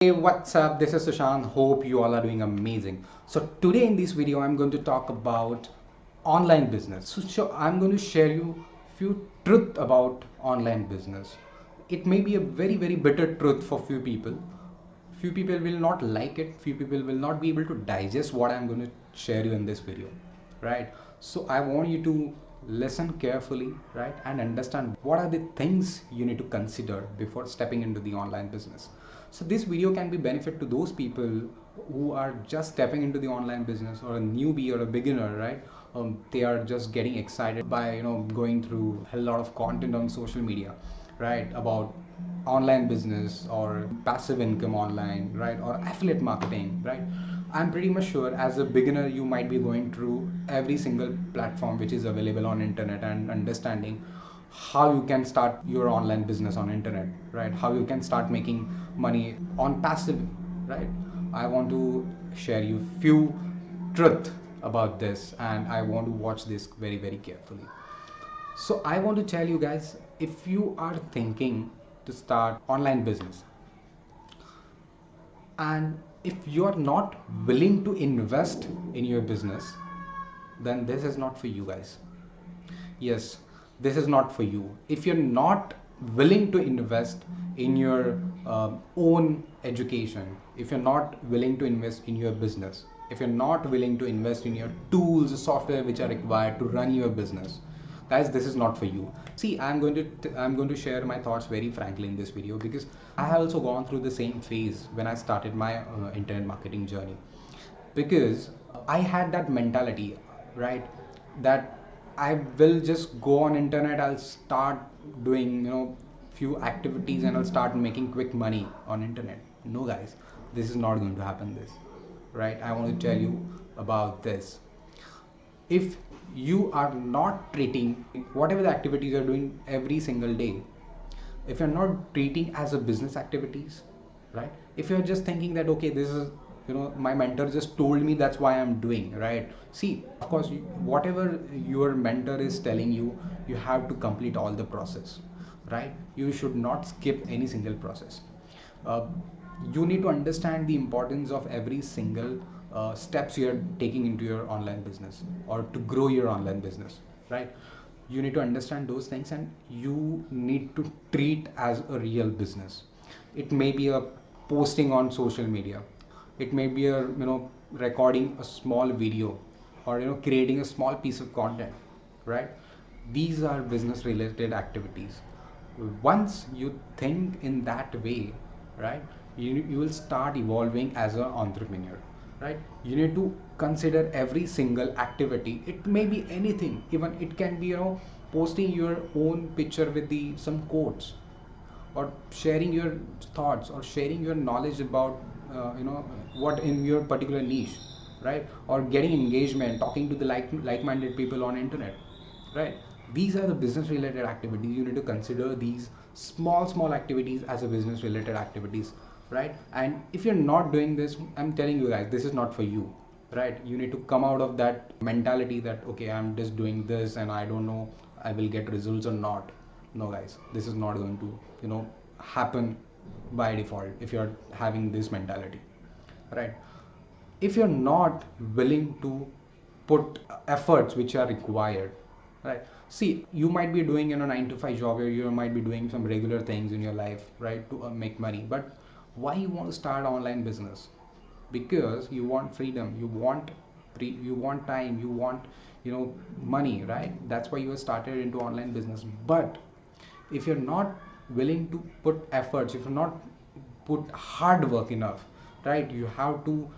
Hey, what's up? This is Sushant. Hope you all are doing amazing. So today in this video, I'm going to talk about online business. So I'm going to share you few truth about online business. It may be a very bitter truth for few people. Few people will not like it. Few people will not be able to digest what I'm going to share you in this video, right? So I want you to listen carefully, right, and understand what are the things you need to consider before stepping into the online business. So this video can be benefit to those people who are just stepping into the online business, or a newbie or a beginner, right? They are just getting excited by going through a lot of content on social media, right, about online business or passive income online, right, or affiliate marketing, right? I'm pretty much sure as a beginner you might be going through every single platform which is available on internet and understanding how you can start your online business on internet, right? How you can start making money on passive, right? I want to share you few truth about this, and I want to watch this very carefully. So I want to tell you guys, if you are thinking to start online business and if you are not willing to invest in your business, then this is not for you guys. Yes, this is not for you. If you're not willing to invest in your own education, if you're not willing to invest in your business, if you're not willing to invest in your tools, software which are required to run your business, guys, this is not for you. See, I'm going to share my thoughts very frankly in this video, because I have also gone through the same phase when I started my internet marketing journey. Because I had that mentality, right, that I will just go on internet, I'll start doing few activities and I'll start making quick money on internet. No guys, this is not going to happen. This, right, I want to tell you about this. If you are not treating whatever the activities you're doing every single day, if you're not treating as a business activities, right, if you're just thinking that okay, this is my mentor just told me, that's why I'm doing, right? See, of course, whatever your mentor is telling you, you have to complete all the process, right? You should not skip any single process. uh, you need to understand the importance of every single steps you're taking into your online business or to grow your online business, right? You need to understand those things, and you need to treat as a real business. It may be a posting on social media, it may be a recording a small video, or creating a small piece of content, right? These are business related activities. Once you think in that way, right, you will start evolving as an entrepreneur, right? You need to consider every single activity. It may be anything, even it can be posting your own picture with the some quotes, or sharing your thoughts, or sharing your knowledge about what in your particular niche, right? Or getting engagement, talking to the like-minded people on internet, right? These are the business related activities. You need to consider these small activities as a business related activities, right? And if you're not doing this, I'm telling you guys, this is not for you, right? You need to come out of that mentality that okay, I'm just doing this and I don't know I will get results or not. No guys, this is not going to happen by default if you're having this mentality, right? If you're not willing to put efforts which are required, right? See, you might be doing 9 to 5 job, or you might be doing some regular things in your life, right, to make money. But why you want to start online business? Because you want freedom, you want time, you want money, right? That's why you started into online business. But if you're not willing to put efforts, if you're not put hard work enough, right, you have to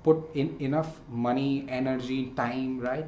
put in enough money, energy, time, right?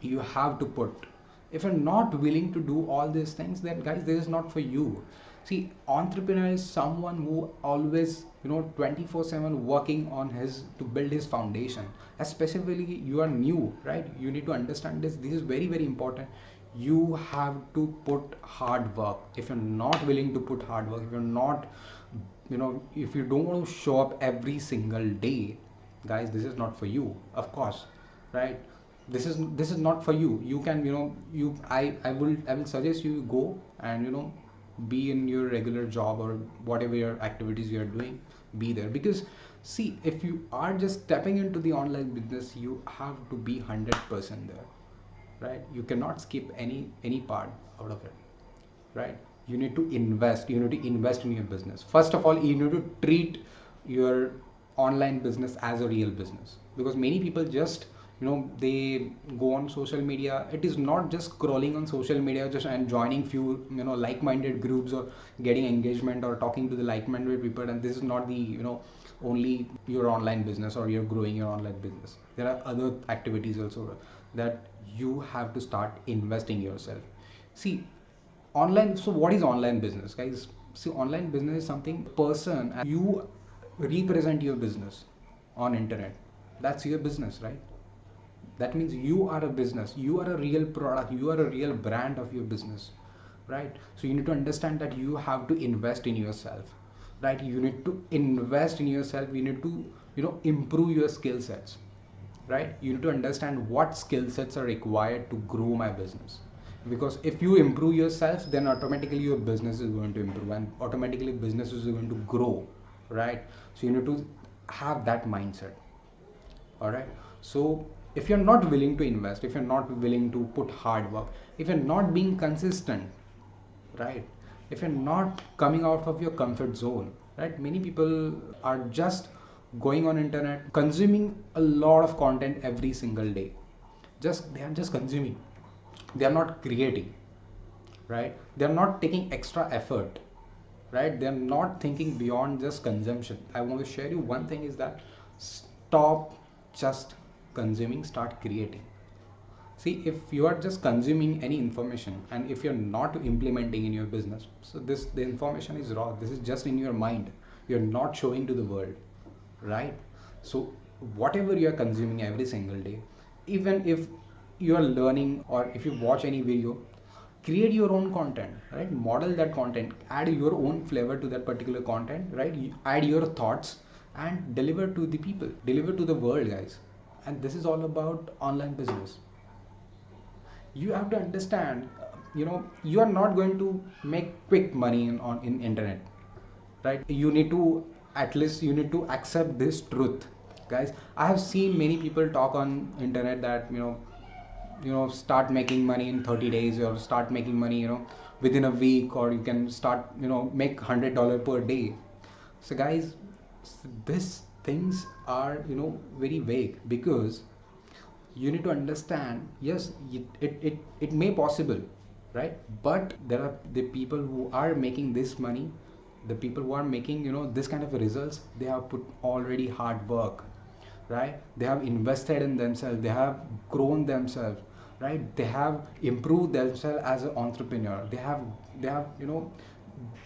You have to put. If you're not willing to do all these things, then guys, this is not for you. See, entrepreneur is someone who always 24/7 working on his to build his foundation. Especially you are new, right? You need to understand this is very important. You have to put hard work. If you're not willing to put hard work, if you're not if you don't want to show up every single day, guys, this is not for you, of course, right? This is not for you. You can you I will suggest you go and be in your regular job or whatever your activities you are doing. be there. Because see, if you are just stepping into the online business, you have to be 100% there, right? You cannot skip any part out of it, right? You need to invest. You need to invest in your business. First of all, you need to treat your online business as a real business, because many people just, they go on social media. It is not just scrolling on social media just and joining few, like-minded groups, or getting engagement or talking to the like-minded people, and this is not the, only your online business, or you're growing your online business. There are other activities also that you have to start investing yourself. See, online, so what is online business, guys? See, online business is something person, you represent your business on internet. That's your business, right? That means you are a business, you are a real product, you are a real brand of your business, right? So you need to understand that you have to invest in yourself, right? You need to invest in yourself. You need to, improve your skill sets, right? You need to understand what skill sets are required to grow my business. Because if you improve yourself, then automatically your business is going to improve, and automatically business is going to grow, right? So you need to have that mindset. All right. So if you're not willing to invest, if you're not willing to put hard work, if you're not being consistent, right, if you're not coming out of your comfort zone, right, many people are just going on internet, consuming a lot of content every single day. Just they are just consuming, they are not creating, right? They are not taking extra effort, right? They are not thinking beyond just consumption. I want to share you one thing is that stop just consuming, start creating. See, if you are just consuming any information and if you're not implementing in your business, so this, the information is raw, this is just in your mind, you're not showing to the world, right? So whatever you are consuming every single day, even if you are learning or if you watch any video, create your own content, right? Model that content, add your own flavor to that particular content, right? You add your thoughts and deliver to the people, deliver to the world, guys. And this is all about online business. You have to understand, you are not going to make quick money in internet, right? You need to, at least you need to accept this truth, guys. I have seen many people talk on internet that, start making money in 30 days, or start making money, within a week, or you can start, make $100 per day. So guys, these things are, very vague, because you need to understand, yes, it may possible, right? But there are the people who are making this money, the people who are making, this kind of results, they have put already hard work, right? They have invested in themselves, they have grown themselves, right? They have improved themselves as an entrepreneur. They have,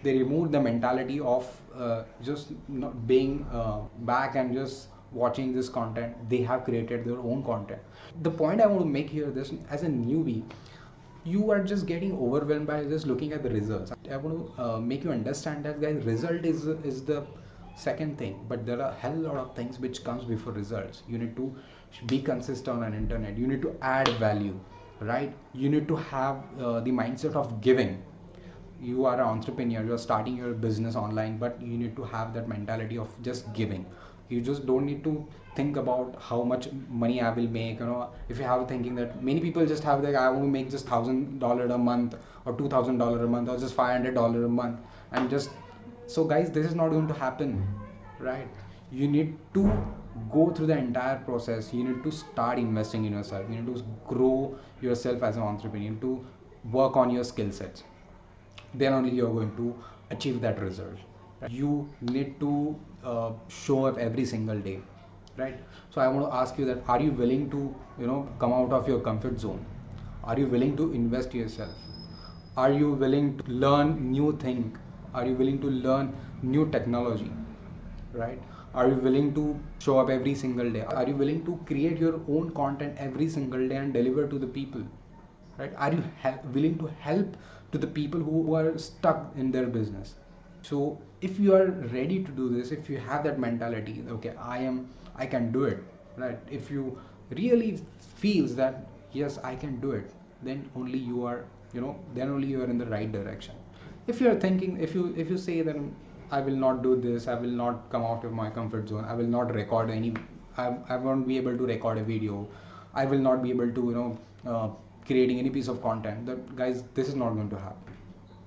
they remove the mentality of just not being back and just watching this content. They have created their own content. The point I want to make here, this, as a newbie, you are just getting overwhelmed by just looking at the results. I want to make you understand that, guys, result is the second thing, but there are a hell lot of things which comes before results. You need to be consistent on internet, you need to add value, right? You need to have the mindset of giving. You are an entrepreneur, you are starting your business online, but you need to have that mentality of just giving. You just don't need to think about how much money I will make. If you have thinking that, many people just have like, I want to make just $1,000 a month, or $2,000 a month, or just $500 a month, and just, so guys, this is not going to happen, right? You need to go through the entire process. You need to start investing in yourself, you need to grow yourself as an entrepreneur, you need to work on your skill sets. Then only you're going to achieve that result. You need to show up every single day, right? So I want to ask you that, are you willing to, come out of your comfort zone? Are you willing to invest yourself? Are you willing to learn new thing? Are you willing to learn new technology, right? Are you willing to show up every single day? Are you willing to create your own content every single day and deliver to the people, right? Are you willing to help to the people who are stuck in their business? So if you are ready to do this, if you have that mentality, okay, I can do it, right? If you really feels that, yes, I can do it, then only you are, then only you are in the right direction. If you are thinking, if you say that, I will not do this, I will not come out of my comfort zone, I will not record any, I won't be able to record a video, I will not be able to, creating any piece of content. That, guys, this is not going to happen.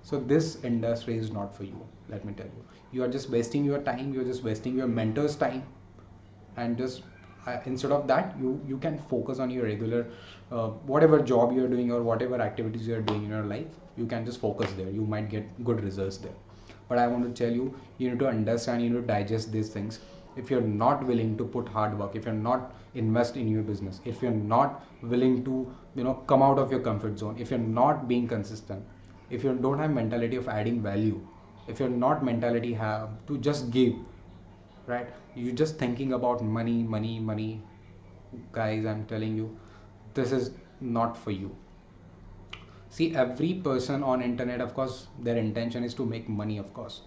So this industry is not for you, let me tell you. You are just wasting your time, you're just wasting your mentor's time, and just instead of that, you can focus on your regular whatever job you're doing or whatever activities you're doing in your life. You can just focus there, you might get good results there. But I want to tell you, you need to understand, you need to digest these things. If you're not willing to put hard work, if you're not invest in your business, if you're not willing to come out of your comfort zone, if you're not being consistent, if you don't have mentality of adding value, if you're not mentality have to just give, right, you just thinking about money, money, money, guys, I'm telling you, this is not for you. See, every person on internet, of course, their intention is to make money, of course,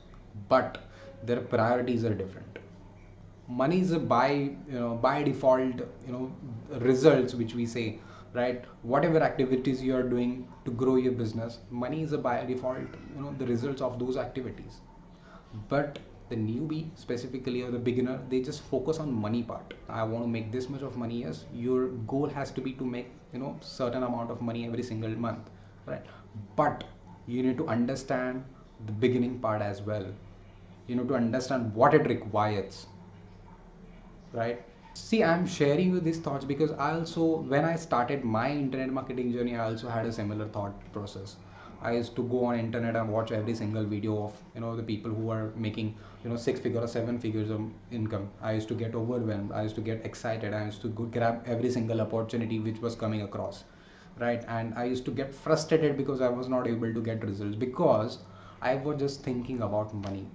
but their priorities are different. Money is a by default, results which we say, right? Whatever activities you are doing to grow your business, money is a by default, the results of those activities. But the newbie specifically, or the beginner, they just focus on money part. I want to make this much of money. Yes, your goal has to be to make certain amount of money every single month, right? But you need to understand the beginning part as well. You need to understand what it requires, right? See, I'm sharing you these thoughts because I also, when I started my internet marketing journey, I also had a similar thought process. I used to go on internet and watch every single video of the people who are making 6 figure or 7 figures of income. I used to get overwhelmed, I used to get excited, I used to go grab every single opportunity which was coming across, right? And I used to get frustrated because I was not able to get results because I was just thinking about money,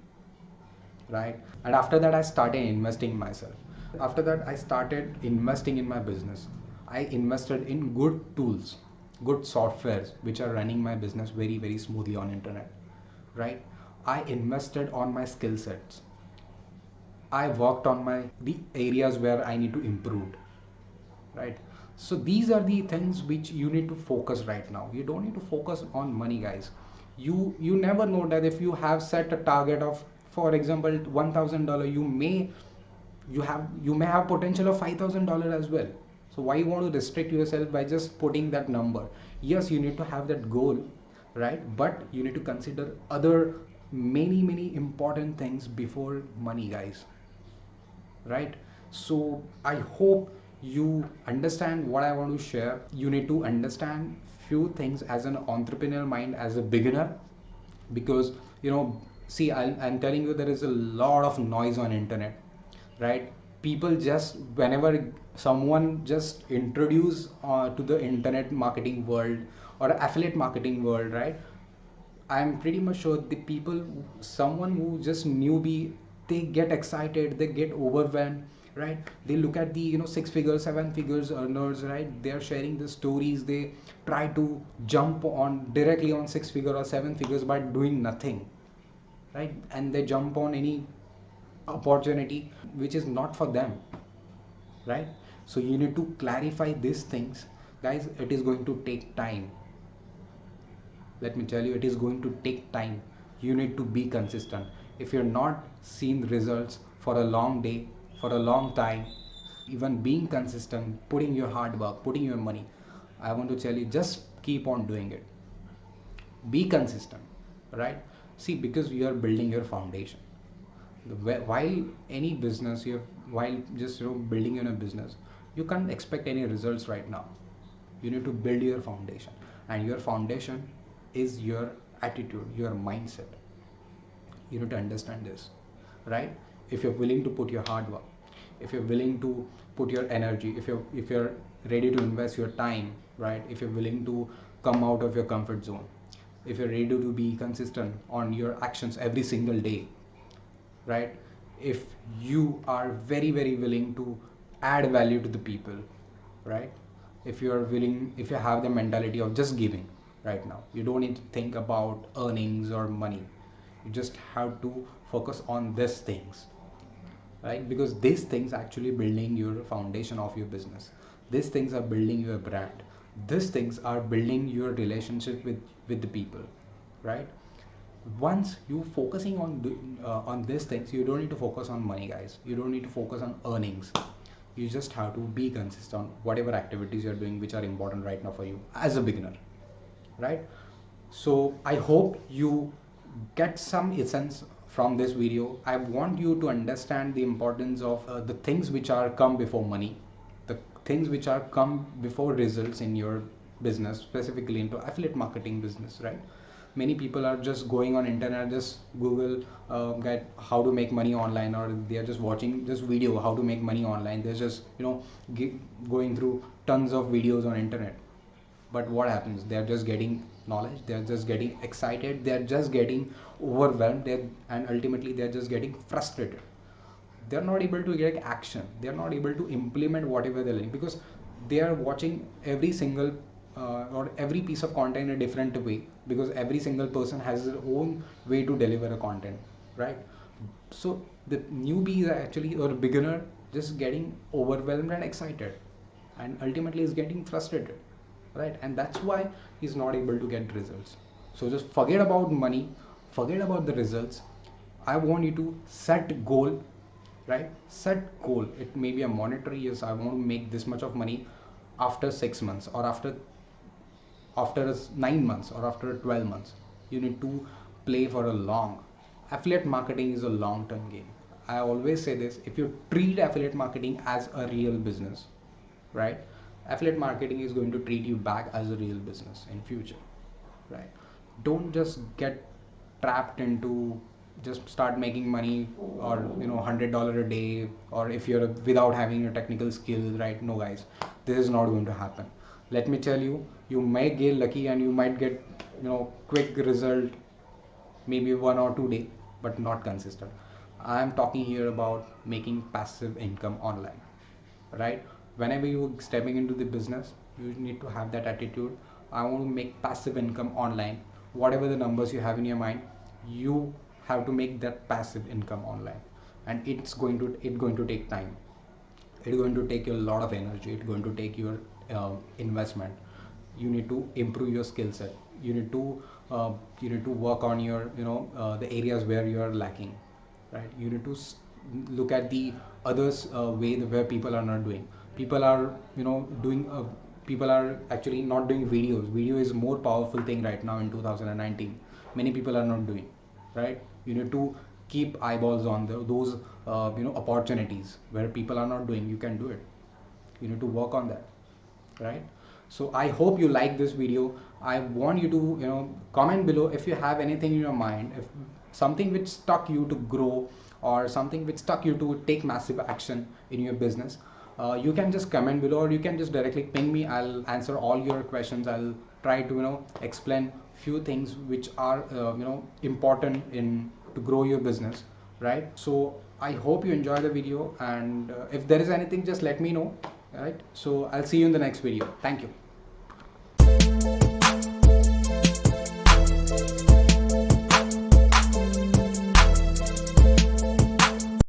right? And after that, I started investing myself. After that, I started investing in my business. I invested in good tools, good softwares which are running my business very, very smoothly on internet, right? I invested on my skill sets. I worked on the areas where I need to improve, right? So these are the things which you need to focus right now. You don't need to focus on money, guys. You never know that if you have set a target of, for example, $1,000, you may have potential of $5,000 as well. So why you want to restrict yourself by just putting that number? Yes, you need to have that goal, right? But you need to consider other many important things before money, guys, right? So I hope you understand what I want to share. You need to understand few things as an entrepreneur mind, as a beginner, because see, I'm telling you, there is a lot of noise on internet, right? People just, whenever someone just introduce to the internet marketing world or affiliate marketing world, right, I'm pretty much sure the people, someone who just newbie, they get excited, they get overwhelmed, right? They look at the 6 figures, 7 figures earners, right? They are sharing the stories. They try to jump on directly on 6 figure or 7 figures by doing nothing, right? And they jump on any opportunity which is not for them, right? So you need to clarify these things, guys. It is going to take time. Let me tell you, it is going to take time. You need to be consistent. If you're not seeing results for a long day, for a long time, even being consistent, putting your hard work, putting your money, I want to tell you, just keep on doing it. Be consistent, right? See, because you are building your foundation. While any business, while just building in a business, you can't expect any results right now. You need to build your foundation, and your foundation is your attitude, your mindset. You need to understand this, right? If you're willing to put your hard work, if you're willing to put your energy, if you're ready to invest your time, right? If you're willing to come out of your comfort zone, if you're ready to be consistent on your actions every single day, right? If you are very willing to add value to the people, right? If you are willing, if you have the mentality of just giving right now, you don't need to think about earnings or money. You just have to focus on these things, right? Because these things actually building your foundation of your business. These things are building your brand. These things are building your relationship with the people, right? Once you focusing on these things, you don't need to focus on money, guys. You don't need to focus on earnings. You just have to be consistent on whatever activities you're doing which are important right now for you as a beginner, right? So I hope you get some essence from this video. I want you to understand the importance of the things which are come before money, the things which are come before results in your business, specifically into affiliate marketing business, right? Many people are just going on internet, just Google get how to make money online, or they are just watching this video how to make money online. They're just going through tons of videos on internet, but what happens? They're just getting knowledge, they're just getting excited, they're just getting overwhelmed, and ultimately they're just getting frustrated. They're not able to get action, they're not able to implement whatever they're learning, because they are watching every single or every piece of content in a different way, because every single person has their own way to deliver a content, right? So the newbie is actually, or beginner, just getting overwhelmed and excited, and ultimately is getting frustrated, right? And that's why he's not able to get results. So just forget about money, forget about the results. I want you to set goal, right? Set goal. It may be a monetary. Yes, I want to make this much of money after 6 months, or after 9 months, or after 12 months. You need to play for a long. Affiliate marketing is a long term game. I always say this: if you treat affiliate marketing as a real business, right, affiliate marketing is going to treat you back as a real business in future, right? Don't just get trapped into just start making money, or $100 a day, or if you're without having your technical skills, right? No, guys, this is not going to happen. Let me tell you, you may get lucky and you might get quick result, maybe 1 or 2 day, but not consistent. I am talking here about making passive income online, right? Whenever you stepping into the business, you need to have that attitude: I want to make passive income online. Whatever the numbers you have in your mind, you have to make that passive income online, and it's going to take time. It's going to take you a lot of energy. It's going to take your investment. You need to improve your skill set. You need to work on your the areas where you are lacking, right? You need to look at the others way where people are not doing. People are doing people are actually not doing videos. Video is more powerful thing right now in 2019. Many people are not doing, right? You need to keep eyeballs on those opportunities where people are not doing. You can do it. You need to work on that, right? So I hope you like this video. I want you to comment below if you have anything in your mind, if something which stuck you to grow, or something which stuck you to take massive action in your business. You can just comment below, or you can just directly ping me. I'll answer all your questions. I'll try to explain few things which are important in to grow your business, right? So I hope you enjoy the video, and if there is anything, just let me know, right? So I'll see you in the next video. Thank you.